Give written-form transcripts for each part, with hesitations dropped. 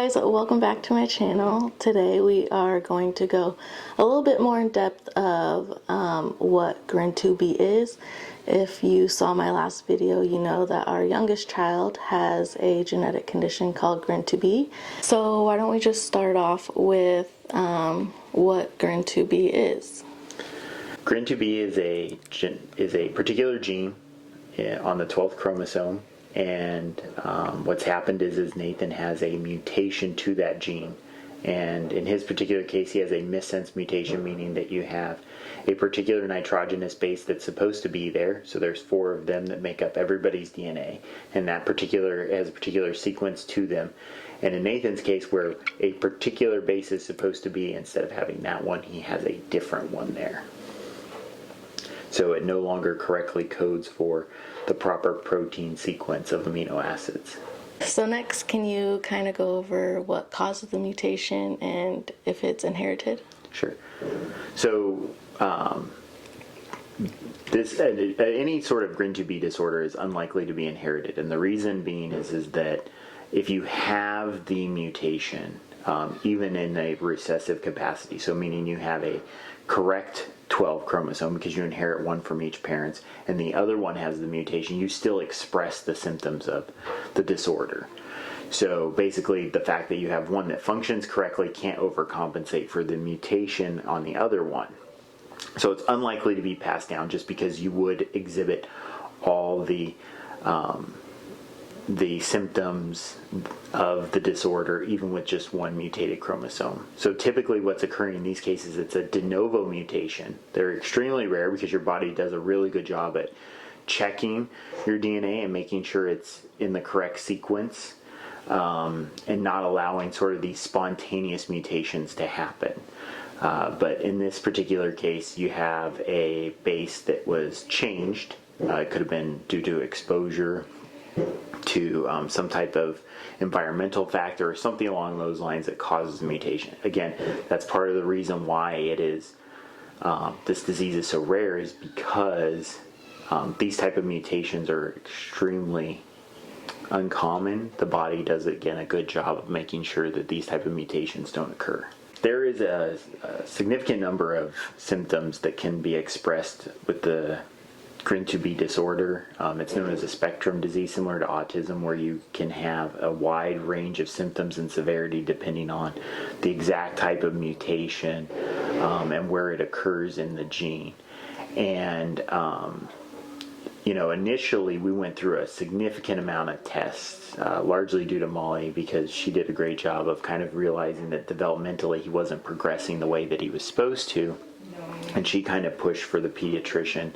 guys, welcome back to my channel. Today we are going to go a little bit more in depth of what GRIN2B is. If you saw my last video, you know that our youngest child has a genetic condition called GRIN2B. So why don't we just start off with what GRIN2B is. GRIN2B is a particular gene on the 12th chromosome. And what's happened is Nathan has a mutation to that gene. And in his particular case, he has a missense mutation, meaning that you have a particular nitrogenous base that's supposed to be there. So there's 4 of them that make up everybody's DNA. And that particular has a particular sequence to them. And in Nathan's case, where a particular base is supposed to be, instead of having that one, he has a different one there. So it no longer correctly codes for the proper protein sequence of amino acids. So next, can you kind of go over what causes the mutation and if it's inherited? Sure. So any sort of GRIN2B disorder is unlikely to be inherited, and the reason being is that if you have the mutation, even in a recessive capacity, so meaning you have a correct 12 chromosome because you inherit one from each parent, and the other one has the mutation, you still express the symptoms of the disorder. So basically, the fact that you have one that functions correctly can't overcompensate for the mutation on the other one. So it's unlikely to be passed down just because you would exhibit all the symptoms of the disorder even with just one mutated chromosome. So typically what's occurring in these cases, it's a de novo mutation. They're extremely rare because your body does a really good job at checking your DNA and making sure it's in the correct sequence, and not allowing sort of these spontaneous mutations to happen. But in this particular case, you have a base that was changed. It could have been due to exposure to some type of environmental factor or something along those lines that causes the mutation. Again, that's part of the reason why it is this disease is so rare, is because these type of mutations are extremely uncommon. The body does, again, a good job of making sure that these type of mutations don't occur. There is a significant number of symptoms that can be expressed with the GRIN2B disorder. It's known as a spectrum disease, similar to autism, where you can have a wide range of symptoms and severity depending on the exact type of mutation and where it occurs in the gene. And initially we went through a significant amount of tests, largely due to Molly, because she did a great job of kind of realizing that developmentally he wasn't progressing the way that he was supposed to. And she kind of pushed for the pediatrician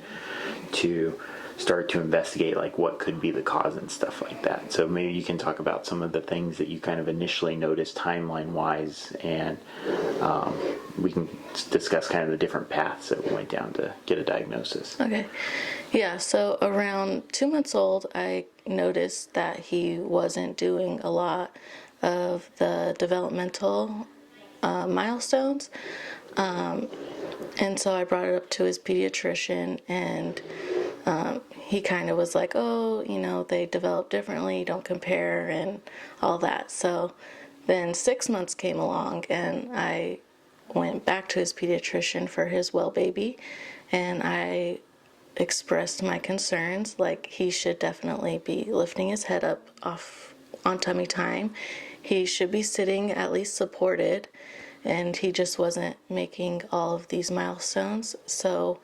to start to investigate like what could be the cause and stuff like that. So maybe you can talk about some of the things that you kind of initially noticed timeline wise, and we can discuss kind of the different paths that we went down to get a diagnosis. Okay. Yeah, so around 2 months old, I noticed that he wasn't doing a lot of the developmental milestones. And so I brought it up to his pediatrician, and he kind of was like, oh, they develop differently, don't compare, and all that. So then 6 months came along, and I went back to his pediatrician for his well baby, and I expressed my concerns, like he should definitely be lifting his head up off on tummy time. He should be sitting at least supported, and he just wasn't making all of these milestones. So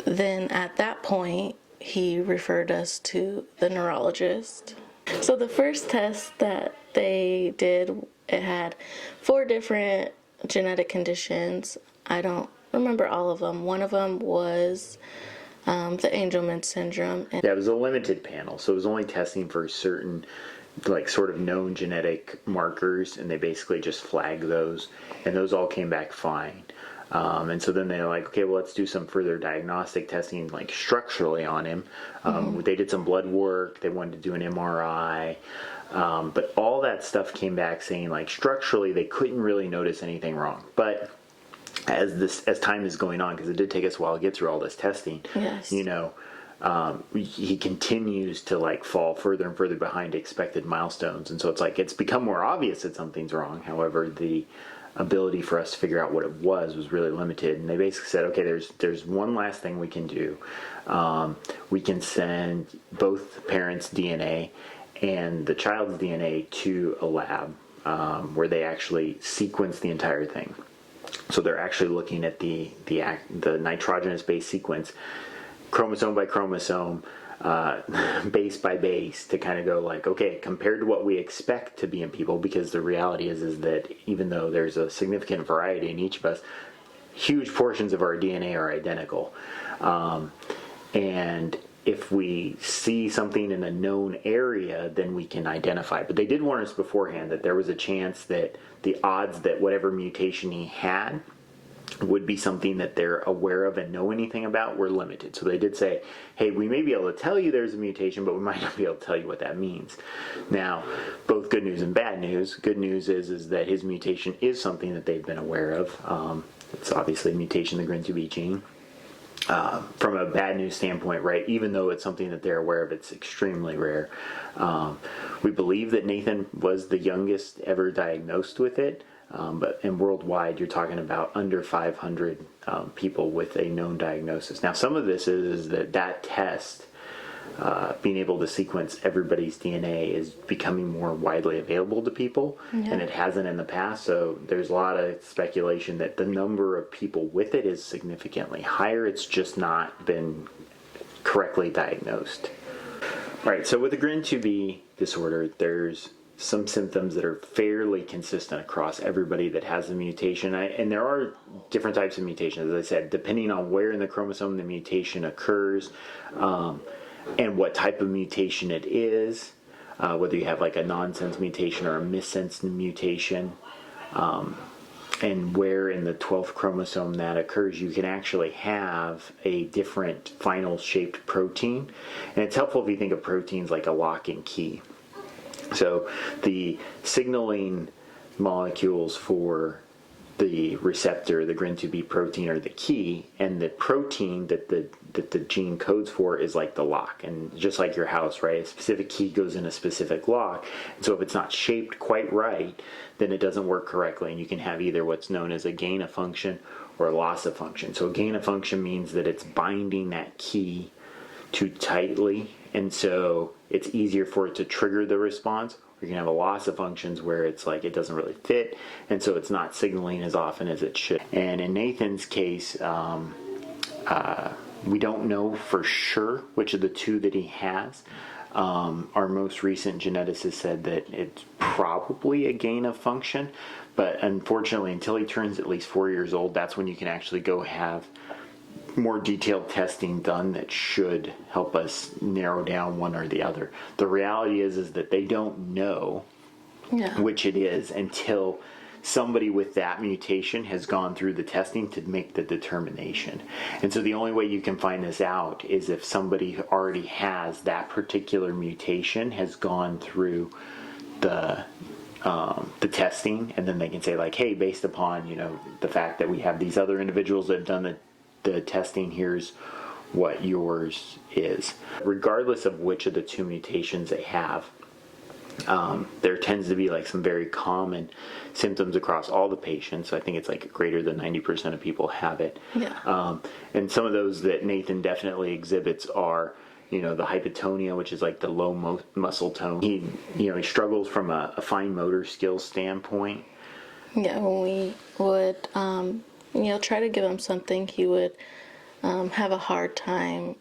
then at that point, he referred us to the neurologist. So the first test that they did, it had 4 different genetic conditions. I don't remember all of them. One of them was the Angelman syndrome. Yeah, it was a limited panel, so it was only testing for certain sort of known genetic markers, and they basically just flagged those, and those all came back fine. And so then they're like, okay, well, let's do some further diagnostic testing, like structurally on him. They did some blood work. They wanted to do an MRI. But all that stuff came back saying, like, structurally, they couldn't really notice anything wrong. But as time is going on, because it did take us a while to get through all this testing, yes, he continues to like fall further and further behind expected milestones. And so it's like it's become more obvious that something's wrong. However, the ability for us to figure out what it was really limited. And they basically said, okay, there's one last thing we can do. We can send both parents' DNA and the child's DNA to a lab where they actually sequence the entire thing. So they're actually looking at the nitrogenous base sequence, chromosome by chromosome, base by base, to kind of go like, okay, compared to what we expect to be in people, because the reality is that even though there's a significant variety in each of us, huge portions of our DNA are identical. And if we see something in a known area, then we can identify. But they did warn us beforehand that there was a chance that the odds that whatever mutation he had would be something that they're aware of and know anything about were limited. So they did say, hey, we may be able to tell you there's a mutation, but we might not be able to tell you what that means. Now, both good news and bad news. Good news is that his mutation is something that they've been aware of. It's obviously a mutation in the GRIN2B gene. From a bad news standpoint, right, even though it's something that they're aware of, it's extremely rare. We believe that Nathan was the youngest ever diagnosed with it, but worldwide you're talking about under 500 people with a known diagnosis. Now, some of this is that test, being able to sequence everybody's DNA, is becoming more widely available to people, and it hasn't in the past. So there's a lot of speculation that the number of people with it is significantly higher. It's just not been correctly diagnosed. All right, so with the GRIN2B disorder, there's some symptoms that are fairly consistent across everybody that has the mutation. And there are different types of mutations, as I said, depending on where in the chromosome the mutation occurs, and what type of mutation it is, whether you have like a nonsense mutation or a missense mutation, and where in the 12th chromosome that occurs, you can actually have a different final shaped protein. And it's helpful if you think of proteins like a lock and key. So the signaling molecules for the receptor, the GRIN2B protein, are the key, and the protein that the gene codes for is like the lock. And just like your house, right, a specific key goes in a specific lock, and so if it's not shaped quite right, then it doesn't work correctly, and you can have either what's known as a gain of function or a loss of function. So a gain of function means that it's binding that key too tightly, and so it's easier for it to trigger the response. You can have a loss of functions where it's like it doesn't really fit, and so it's not signaling as often as it should. And in Nathan's case, we don't know for sure which of the two that he has. Our most recent geneticist said that it's probably a gain of function, but unfortunately, until he turns at least 4 years old, that's when you can actually go have more detailed testing done that should help us narrow down one or the other. The reality is that they don't know which it is until somebody with that mutation has gone through the testing to make the determination. And so the only way you can find this out is if somebody who already has that particular mutation has gone through the testing, and then they can say like, hey, based upon the fact that we have these other individuals that have done the testing, here's what yours is. Regardless of which of the two mutations they have, there tends to be like some very common symptoms across all the patients. I think it's like greater than 90% of people have it. And some of those that Nathan definitely exhibits are the hypotonia, which is like the low muscle tone. He struggles from a fine motor skills standpoint. When we would try to give him something, he would have a hard time,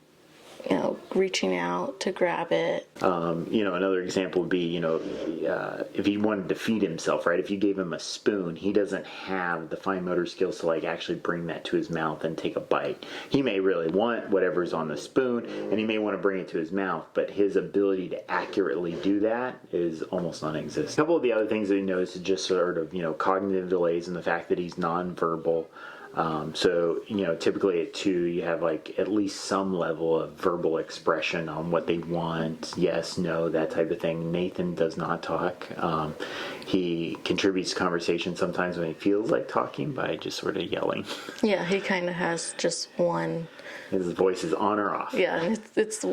reaching out to grab it. Another example would be, if he wanted to feed himself, right? If you gave him a spoon, he doesn't have the fine motor skills to like actually bring that to his mouth and take a bite. He may really want whatever's on the spoon, and he may want to bring it to his mouth, but his ability to accurately do that is almost non-existent. A couple of the other things that he knows is just sort of, cognitive delays and the fact that he's nonverbal. So, typically at 2, you have like at least some level of verbal expression on what they want, yes, no, that type of thing. Nathan does not talk. He contributes to conversation sometimes when he feels like talking by just sort of yelling. Yeah, he kind of has just one. His voice is on or off. Yeah, and it's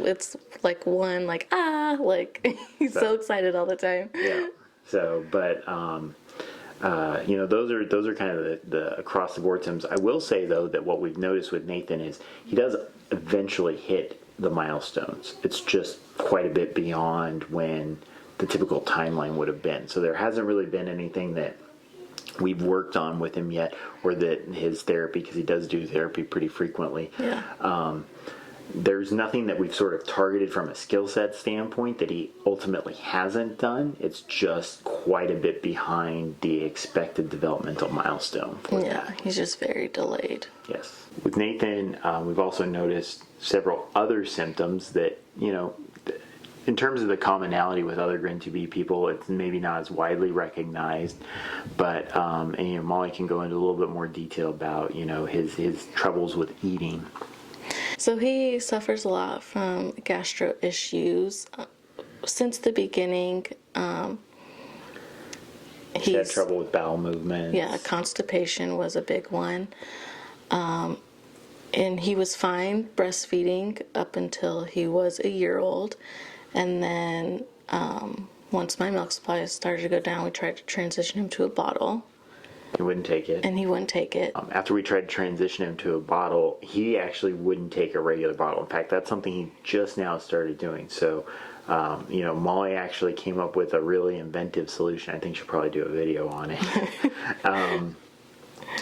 like one, like, ah, like he's so excited all the time. Yeah. So, but those are kind of the across the board symptoms. I will say though that what we've noticed with Nathan is he does eventually hit the milestones. It's just quite a bit beyond when the typical timeline would have been. So there hasn't really been anything that we've worked on with him yet, or that his therapy, because he does do therapy pretty frequently. Yeah. There's nothing that we've sort of targeted from a skill set standpoint that he ultimately hasn't done. It's just quite a bit behind the expected developmental milestone for that. He's just very delayed. Yes. With Nathan, we've also noticed several other symptoms that, in terms of the commonality with other GRIN2B people, it's maybe not as widely recognized, but Molly can go into a little bit more detail about, his troubles with eating. So he suffers a lot from gastro issues. Since the beginning, He's had trouble with bowel movements. Yeah, constipation was a big one. And he was fine breastfeeding up until he was a year old. And then once my milk supply started to go down, we tried to transition him to a bottle. He wouldn't take it. And he wouldn't take it. After we tried to transition him to a bottle, he actually wouldn't take a regular bottle. In fact, that's something he just now started doing. So, Molly actually came up with a really inventive solution. I think she'll probably do a video on it.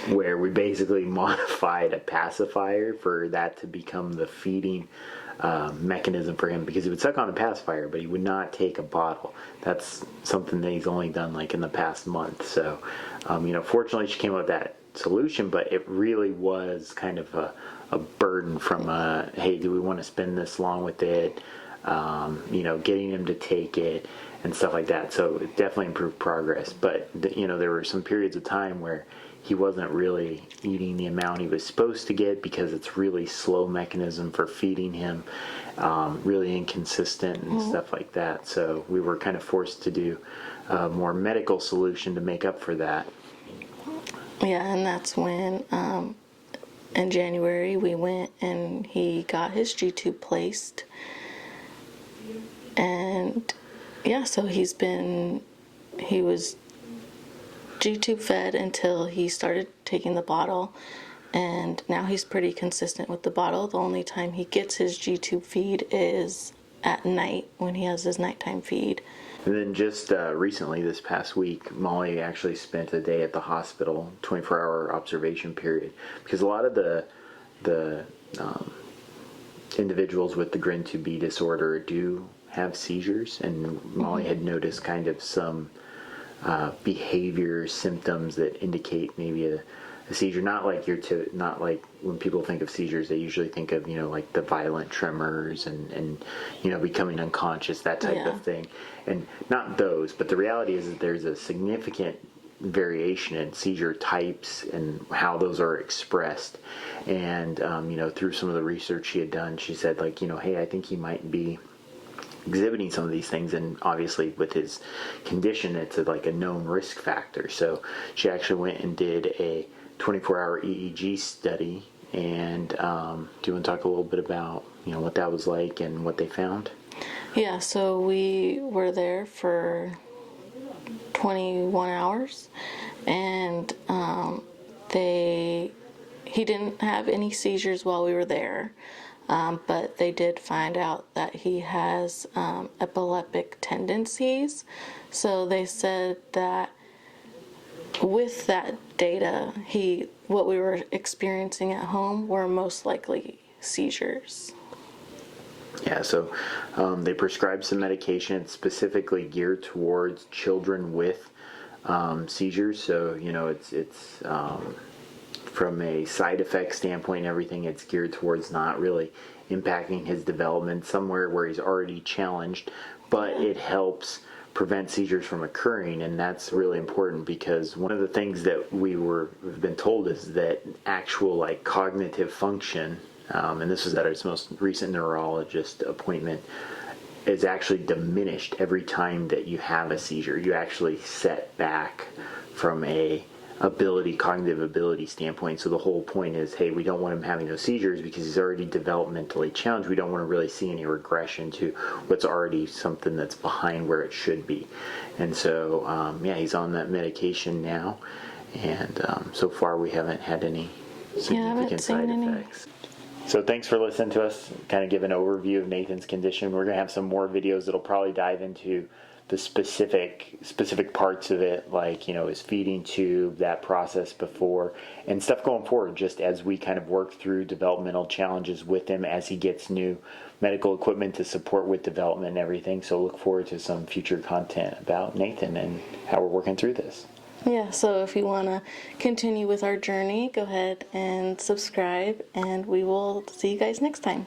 Where we basically modified a pacifier for that to become the feeding mechanism for him, because he would suck on a pacifier, but he would not take a bottle. That's something that he's only done like in the past month. So, fortunately she came up with that solution, but it really was kind of a burden from hey, do we want to spend this long with it? Getting him to take it and stuff like that. So it definitely improved progress. But, there were some periods of time where he wasn't really eating the amount he was supposed to get, because it's really slow mechanism for feeding him, really inconsistent and stuff like that. So we were kind of forced to do a more medical solution to make up for that. Yeah, and that's when in January we went and he got his G-tube placed. And yeah, so he was G-tube fed until he started taking the bottle, and now he's pretty consistent with the bottle. The only time he gets his G-tube feed is at night when he has his nighttime feed. And then just recently, this past week, Molly actually spent a day at the hospital, 24-hour observation period, because a lot of the individuals with the GRIN2B disorder do have seizures, and Molly had noticed kind of some behavior symptoms that indicate maybe a seizure. Not like not like when people think of seizures, they usually think of like the violent tremors and becoming unconscious, that type of thing, and not those. But the reality is that there's a significant variation in seizure types and how those are expressed. And through some of the research she had done, she said hey, I think he might be exhibiting some of these things, and obviously with his condition it's like a known risk factor. So she actually went and did a 24-hour EEG study, and do you want to talk a little bit about what that was like and what they found? Yeah, so we were there for 21 hours, and he didn't have any seizures while we were there. But they did find out that he has epileptic tendencies. So they said that with that data, what we were experiencing at home were most likely seizures. Yeah, so they prescribed some medication specifically geared towards children with seizures. So it's from a side effect standpoint and everything, it's geared towards not really impacting his development somewhere where he's already challenged, but it helps prevent seizures from occurring, and that's really important because one of the things that we've been told is that actual like cognitive function, and this was at its most recent neurologist appointment, is actually diminished every time that you have a seizure. You actually set back from a cognitive ability standpoint. So the whole point is, hey, we don't want him having those seizures because he's already developmentally challenged. We don't want to really see any regression to what's already something that's behind where it should be. And so, he's on that medication now, and so far we haven't had any significant side effects. So thanks for listening to us kind of give an overview of Nathan's condition. We're going to have some more videos that'll probably dive into the specific parts of it, like, his feeding tube, that process before, and stuff going forward, just as we kind of work through developmental challenges with him as he gets new medical equipment to support with development and everything. So look forward to some future content about Nathan and how we're working through this. Yeah, so if you want to continue with our journey, go ahead and subscribe, and we will see you guys next time.